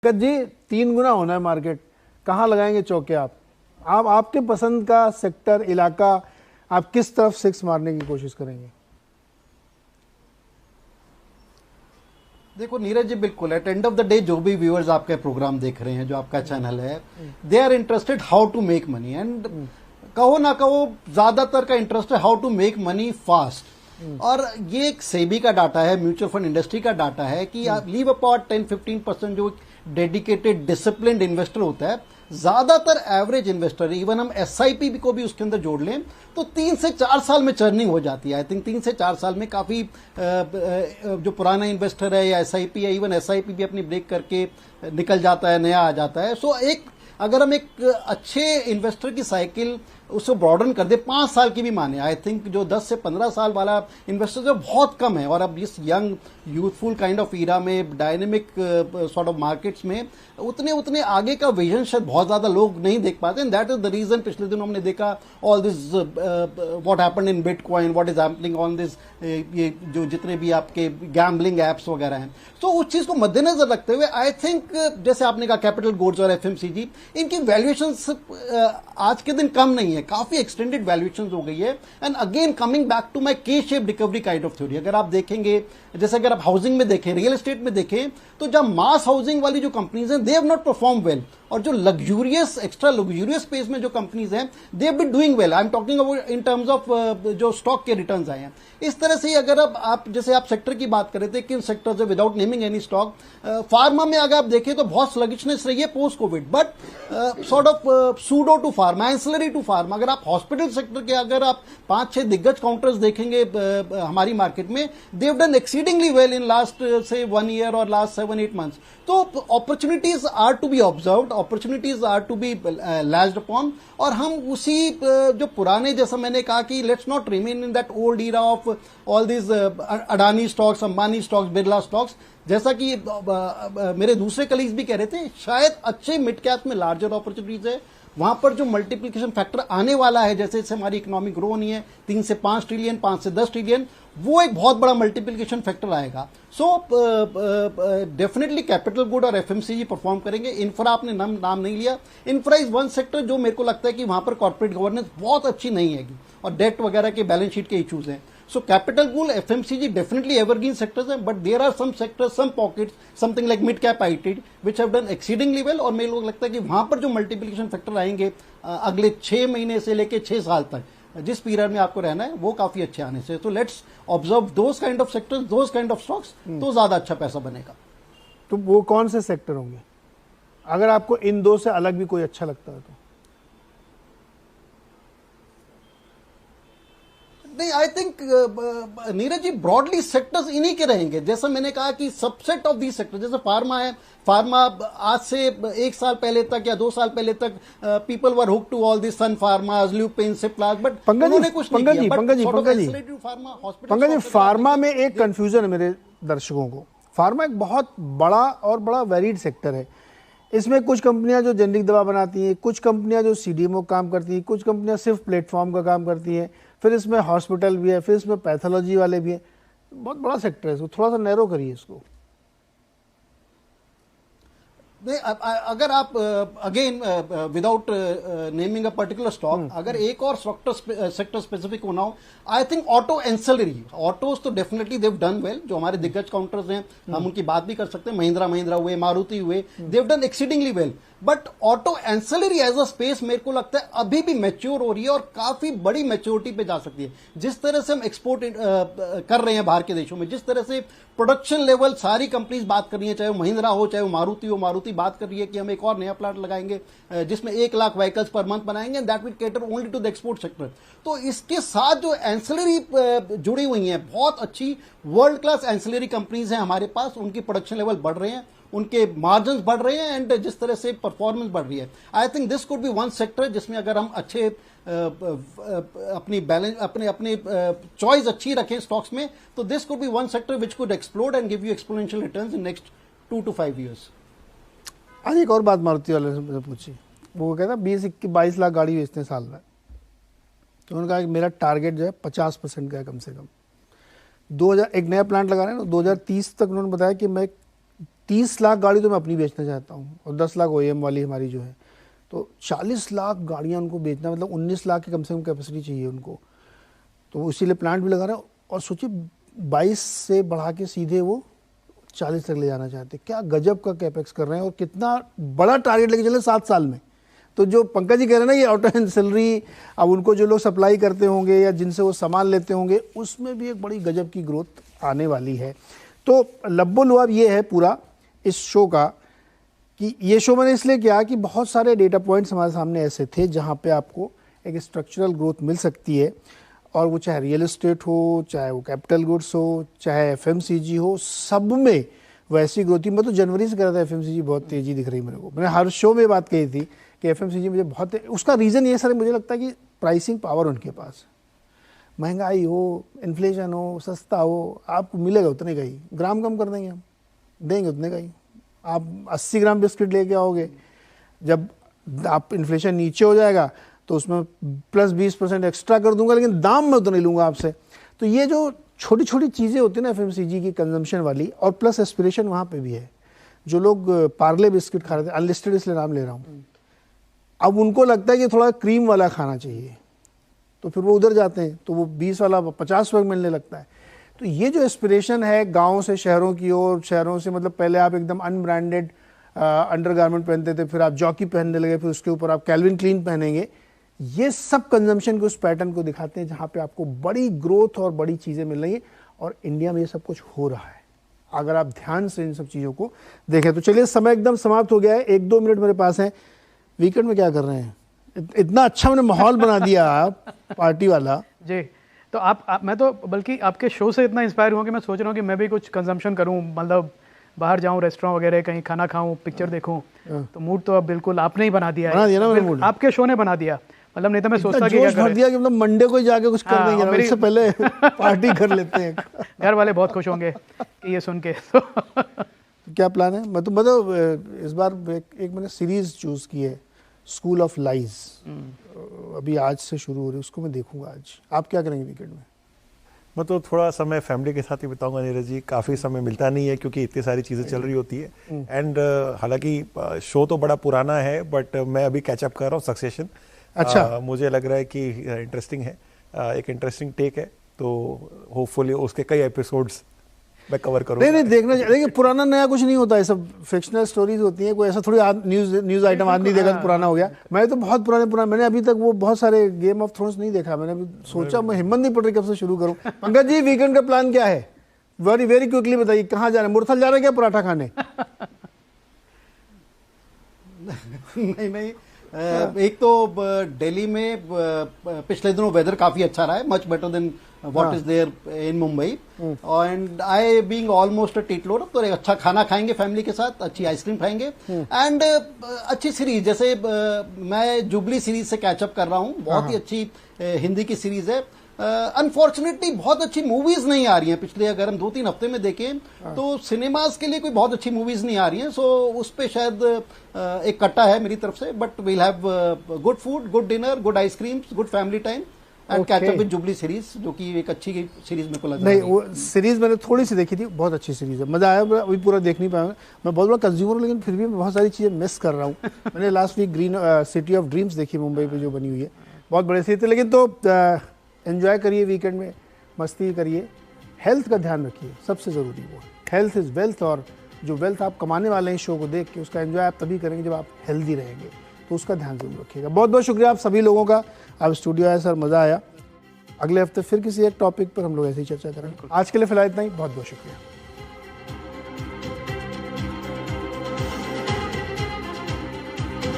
जी 3 गुना होना है मार्केट, कहाँ लगाएंगे चौके आप आपके पसंद का सेक्टर, इलाका, आप किस तरफ सिक्स मारने की कोशिश करेंगे? देखो नीरज जी, बिल्कुल at end of the day जो भी व्यूअर्स आपका प्रोग्राम देख रहे हैं, जो आपका चैनल है, they are interested how to make money. And कहो ना कहो, ज्यादातर का इंटरेस्ट है how to make money fast. और ये एक सेबी का डाटा है, म्यूचुअल फंड इंडस्ट्री का डाटा है कि आप लीव अपार्ट 10-15% जो डेडिकेटेड डिसिप्लिन्ड इन्वेस्टर होता है, ज्यादातर एवरेज इन्वेस्टर, इवन हम एसआईपी को भी उसके अंदर जोड़ लें तो 3 से 4 साल में चर्निंग हो जाती है। आई थिंक 3 से 4 साल में काफी जो पुराना इन्वेस्टर है या एसआईपी है, इवन एसआईपी भी अपनी ब्रेक करके निकल जाता है, नया आ जाता है। सो एक अगर हम एक अच्छे इन्वेस्टर की साइकिल उसको ब्रॉडन कर दे, 5 साल की भी माने, आई थिंक जो 10 से 15 साल वाला इन्वेस्टर जो बहुत कम है। और अब इस young youthful kind of era में, डायनेमिक सॉर्ट ऑफ मार्केट्स में उतने आगे का विजन शायद बहुत ज्यादा लोग नहीं देख पाते। And that is the reason पिछले दिनों हमने देखा all this what happened in bitcoin, what is happening on this, ये जो जितने भी आपके गैम्बलिंग एप्स वगैरह हैं, तो उस चीज को मद्देनजर रखते हुए आई थिंक जैसे आपने कहा कैपिटल गुड्स और एफएमसीजी, इनकी वैल्यूएशन आज के दिन कम नहीं है, काफी एक्सटेंडेड वैल्यूएशन हो गई है। And again coming back to my K shape recovery kind of theory, अगर आप देखेंगे, जैसे अगर आप हाउसिंग में देखें, रियल एस्टेट में देखें, तो जब मास हाउसिंग वाली जो कंपनीज हैं, they have not perform well. और जो लग्जूरियस, एक्स्ट्रा लग्जूरियस स्पेस में जो कंपनीज हैं, they have been doing well. I am talking about in terms of जो स्टॉक के रिटर्न्स आए हैं। इस तरह से अगर अब आप जैसे आप सेक्टर की बात कर रहे थे, किन सेक्टर से, without naming any stock, pharma में अगर आप देखें तो बहुत स्लगिशनेस रही है post covid, but sort of pseudo to pharma, ancillary to pharma. अगर आप हॉस्पिटल सेक्टर के अगर आप 5-6 दिग्गज काउंटर्स देखेंगे हमारी मार्केट में, they have done exceedingly well in last से 1 ईयर और लास्ट 7-8 मंथ्स। तो opportunities are to be observed, opportunities are to be latched upon. और हम उसी जो पुराने, जैसा मैंने कहा कि let's not remain in that old era of all this Adani stocks, Ambani stocks, Birla stocks. जैसा कि मेरे दूसरे कलीग्स भी कह रहे थे, शायद अच्छे मिड कैप में लार्जर अपॉर्चुनिटीज है, वहां पर जो मल्टीप्लिकेशन फैक्टर आने वाला है, जैसे जैसे हमारी इकोनॉमी ग्रो नहीं है 3 से 5 ट्रिलियन, 5 से 10 ट्रिलियन, वो एक बहुत बड़ा मल्टीप्लिकेशन फैक्टर आएगा। सो डेफिनेटली कैपिटल गुड और एफएमसीजी परफॉर्म करेंगे। इंफ्रा आपने नाम नहीं लिया, इंफ्रा इज वन सेक्टर जो मेरे को लगता है कि वहां पर कॉर्पोरेट गवर्नेंस बहुत अच्छी नहीं है और डेट वगैरह के बैलेंस शीट के इश्यूज हैं। So capital pool, FMCG definitely evergreen sectors हैं, but there are some sectors, some pockets, something like mid cap IT, which have done exceedingly well। और मेरे को लगता है कि वहां पर जो मल्टीप्लिकेशन फैक्टर आएंगे अगले 6 महीने से लेके 6 साल तक, जिस पीरियड में आपको रहना है, वो काफी अच्छे आने से। तो let's observe those kind of sectors, those kind of stocks, तो ज्यादा अच्छा पैसा बनेगा। तो वो कौन से सेक्टर होंगे अगर आपको इन दो से अलग भी कोई अच्छा लगता है तो? नहीं, I think Neeraj ji, broadly sectors इन्हीं के रहेंगे। जैसा मैंने कहा कि सबसेट ऑफ दी सेक्टर, जैसे फार्मा है, फार्मा आज से 1 साल पहले तक या 2 साल पहले तक people were hook to all this Sun Pharma, Lupin, Ciplas, but उन्होंने कुछ नहीं किया। पंकज जी, फार्मा में एक कंफ्यूजन है मेरे दर्शकों को। फार्मा एक बहुत बड़ा और बड़ा वेरिड सेक्टर है। इसमें कुछ कंपनियां जो जेनरिक दवा बनाती हैं, कुछ कंपनियां जो सीडीएमओ काम करती हैं, कुछ कंपनियां सिर्फ प्लेटफॉर्म का काम करती हैं, फिर इसमें हॉस्पिटल भी है, फिर इसमें पैथोलॉजी वाले भी हैं। बहुत बड़ा सेक्टर है, इसको थोड़ा सा नैरो करिए इसको। नहीं, अगर आप again without naming a particular stock, अगर एक और सेक्टर स्पेसिफिक होना हो, I think auto ancillary, autos तो डेफिनेटली देव डन वेल। जो हमारे दिग्गज काउंटर्स हैं, हम उनकी बात भी कर सकते हैं, महिंद्रा हुए, मारुति हुए, they've done exceedingly well. But auto ancillary as a space मेरे को लगता है अभी भी मैच्योर हो रही है और काफी बड़ी मैच्योरिटी पे जा सकती है। जिस तरह से हम एक्सपोर्ट कर रहे हैं बाहर के देशों में, जिस तरह से प्रोडक्शन लेवल सारी कंपनीज बात कर रही है, चाहे वो महिंद्रा हो, चाहे वो मारुति हो, मारुति बात कर रही है कि हम एक और नया प्लांट लगाएंगे जिसमें 1 लाख व्हीकल्स पर मंथ बनाएंगे, that will cater only to the export sector. तो इसके साथ जो एंसिलरी जुड़ी हुई हैं, बहुत अच्छी वर्ल्ड क्लास एंसिलरी कंपनीज हैं हमारे पास, उनकी प्रोडक्शन लेवल बढ़ रहे हैं, उनके मार्जिन बढ़ रहे हैं, एंड जिस तरह से परफॉर्मेंस बढ़ रही है, I think this could be one sector जिसमें अगर हम अच्छे अपनी बैलेंस, अपने चॉइस अच्छी रखें स्टॉक्स में, तो this could be one sector which could explode and give you exponential returns in next 2 to 5 years। आज एक और बात मारुति वाले से पूछी, वो कहता 20-22 लाख गाड़ी बेचते हैं साल में, तो उन्होंने कहा कि मेरा टारगेट जो है 50% का है कम से कम। 2000 एक नया प्लांट लगा रहे हैं, 2030 तक उन्होंने बताया कि मैं 30 लाख गाड़ी तो मैं अपनी बेचना चाहता हूँ और 10 लाख OEM वाली हमारी जो है, तो 40 लाख गाड़ियाँ उनको बेचना, मतलब 19 लाख की कम से कम कैपेसिटी चाहिए उनको, तो इसीलिए प्लांट भी लगा रहे हैं। और सोचिए 22 से बढ़ा के सीधे वो 40 तक ले जाना चाहते हैं। क्या गजब का कैपेक्स कर रहे हैं और कितना बड़ा टारगेट लेके चले 7 साल में। तो जो पंकज जी कह रहे हैं ना, ये ऑटो एंसिलरी, अब उनको जो लोग सप्लाई करते होंगे या जिनसे वो सामान लेते होंगे, उसमें भी एक बड़ी गजब की ग्रोथ आने वाली है। तो लब्बो लुआब ये है पूरा इस शो का, कि ये शो मैंने इसलिए किया कि बहुत सारे डेटा पॉइंट्स हमारे सामने ऐसे थे जहाँ पे आपको एक स्ट्रक्चरल ग्रोथ मिल सकती है, और वो चाहे रियल एस्टेट हो, चाहे वो कैपिटल गुड्स हो, चाहे FMCG हो, सब में वैसी ग्रोथ थी। मैं तो जनवरी से कह रहा था FMCG बहुत तेज़ी दिख रही मेरे को, मैंने हर शो में बात कही थी कि FMCG मुझे बहुत, उसका रीज़न ये सर मुझे लगता है कि प्राइसिंग पावर उनके पास, महंगाई हो, इन्फ्लेशन हो, सस्ता हो, आपको मिलेगा उतने का ही, ग्राम कम कर देंगे हम, देंगे उतने का ही। आप 80 ग्राम बिस्किट लेके आओगे, जब आप इन्फ्लेशन नीचे हो जाएगा तो उसमें प्लस 20% एक्स्ट्रा कर दूंगा, लेकिन दाम मैं तो नहीं लूँगा आपसे। तो ये जो छोटी छोटी चीज़ें होती हैं ना FMCG की कंजम्पशन वाली, और प्लस एस्पिरेशन वहाँ पे भी है। जो लोग पार्ले बिस्किट खा रहे थे, अनलिस्टेड इसलिए नाम ले रहा हूँ, अब उनको लगता है कि थोड़ा क्रीम वाला खाना चाहिए, तो फिर वो उधर जाते हैं, तो वो 20 वाला 50 रुपये मिलने लगता है। तो ये जो एस्पिरेशन है गाँव से शहरों की ओर, शहरों से मतलब पहले आप एकदम अनब्रांडेड अंडरगारमेंट पहनते थे, फिर आप जॉकी पहनने लगे, फिर उसके ऊपर आप कैल्विन क्लीन पहनेंगे। ये सब कंजम्पशन के उस पैटर्न को दिखाते हैं जहाँ पे आपको बड़ी ग्रोथ और बड़ी चीज़ें मिल रही हैं, और इंडिया में ये सब कुछ हो रहा है अगर आप ध्यान से इन सब चीज़ों को देखें। तो चलिए, समय एकदम समाप्त हो गया है, 1-2 मिनट मेरे पास है। वीकेंड में क्या कर रहे हैं? इतना अच्छा मैंने माहौल बना दिया आप पार्टी वाला जी। तो मैं तो बल्कि आपके शो से इतना इंस्पायर हुआ कि मैं सोच रहा हूँ कि मैं भी कुछ कंजम्पशन करूँ, मतलब बाहर जाऊँ, रेस्टोरेंट वगैरह कहीं खाना खाऊं, पिक्चर देखूं। तो मूड तो अब बिल्कुल आपने ही बना दिया है ना मूड, आपके शो ने बना दिया। मतलब नहीं तो मैं सोचता कि भर दिया कि मतलब मंडे को ही जाके कुछ कर देंगे, इससे पहले पार्टी कर लेते हैं। घर वाले बहुत खुश होंगे कि ये सुन के। तो क्या प्लान है? मैं तो इस बार एक मैंने सीरीज चूज की है, स्कूल ऑफ लाइज, अभी आज से शुरू हो रही है, उसको मैं देखूंगा आज। आप क्या करेंगे वीकेंड में? मैं तो थोड़ा समय फैमिली के साथ ही बिताऊंगा नीरज जी, काफ़ी समय मिलता नहीं है क्योंकि इतनी सारी चीज़ें चल रही होती है। एंड हालांकि शो तो बड़ा पुराना है, बट मैं अभी कैचअप कर रहा हूँ सक्सेशन। अच्छा, मुझे लग रहा है कि इंटरेस्टिंग है, एक इंटरेस्टिंग टेक है, तो होपफुली उसके कई एपिसोड्स मैं कवर करूँगा। नहीं देखना चाहिए, देखिए पुराना नया कुछ नहीं होता है, सब फिक्शनल स्टोरीज होती हैं। कोई ऐसा थोड़ी न्यूज आइटम आदमी देखा तो पुराना हो गया। मैं तो बहुत पुराने मैंने अभी तक वो बहुत सारे गेम ऑफ थ्रोन्स नहीं देखा। मैंने अभी सोचा, मैं हिम्मत नहीं पड़ रही कब से शुरू करूँ। पंकज जी, वीकेंड का प्लान क्या है? वेरी वेरी क्विकली बताइए, कहाँ जा रहे हैं? मुरथल जा रहे हैं क्या पराठा खाने? नहीं, एक तो दिल्ली में पिछले दिनों वेदर काफी अच्छा रहा है, much better than what is there in Mumbai. And I being almost a teetotaller, तो एक अच्छा खाना खाएंगे फैमिली के साथ, अच्छी आइसक्रीम खाएंगे, एंड अच्छी सीरीज, जैसे मैं जुबली सीरीज से कैचअप कर रहा हूँ, बहुत ही अच्छी हिंदी की सीरीज है। अनफॉर्चुनेटली बहुत अच्छी मूवीज नहीं आ रही हैं पिछले, अगर हम 2-3 हफ्ते में देखें तो सिनेमाज के लिए कोई बहुत अच्छी मूवीज नहीं आ रही हैं। सो उस पे शायद एक कट्टा है मेरी तरफ से, but we'll have good food, good dinner, good ice creams, good family time and catch up with Jubilee series, जो कि एक अच्छी सीरीज मेरे को लगा। नहीं, वो सीरीज मैंने थोड़ी सी देखी थी, बहुत अच्छी सीरीज है, मजा आया। अभी पूरा देख नहीं पाया, मैं बहुत बड़ा कंज्यूमर हूँ, लेकिन फिर भी मैं बहुत सारी चीजें मिस कर रहा हूँ। मैंने last week Green City of Dreams देखी, मुंबई पे जो बनी हुई है, बहुत बड़ी सीरीज थी। लेकिन तो एंजॉय करिए वीकेंड में, मस्ती करिए, हेल्थ का ध्यान रखिए, सबसे ज़रूरी वो हेल्थ इज़ वेल्थ। और जो वेल्थ आप कमाने वाले हैं शो को देख के, उसका एंजॉय आप तभी करेंगे जब आप हेल्दी रहेंगे, तो उसका ध्यान जरूर रखिएगा। बहुत बहुत शुक्रिया आप सभी लोगों का, आप स्टूडियो आए सर, मज़ा आया। अगले हफ्ते फिर किसी एक टॉपिक पर हम लोग ऐसे ही चर्चा करेंगे। आज के लिए फिलहाल इतना ही, बहुत बहुत शुक्रिया।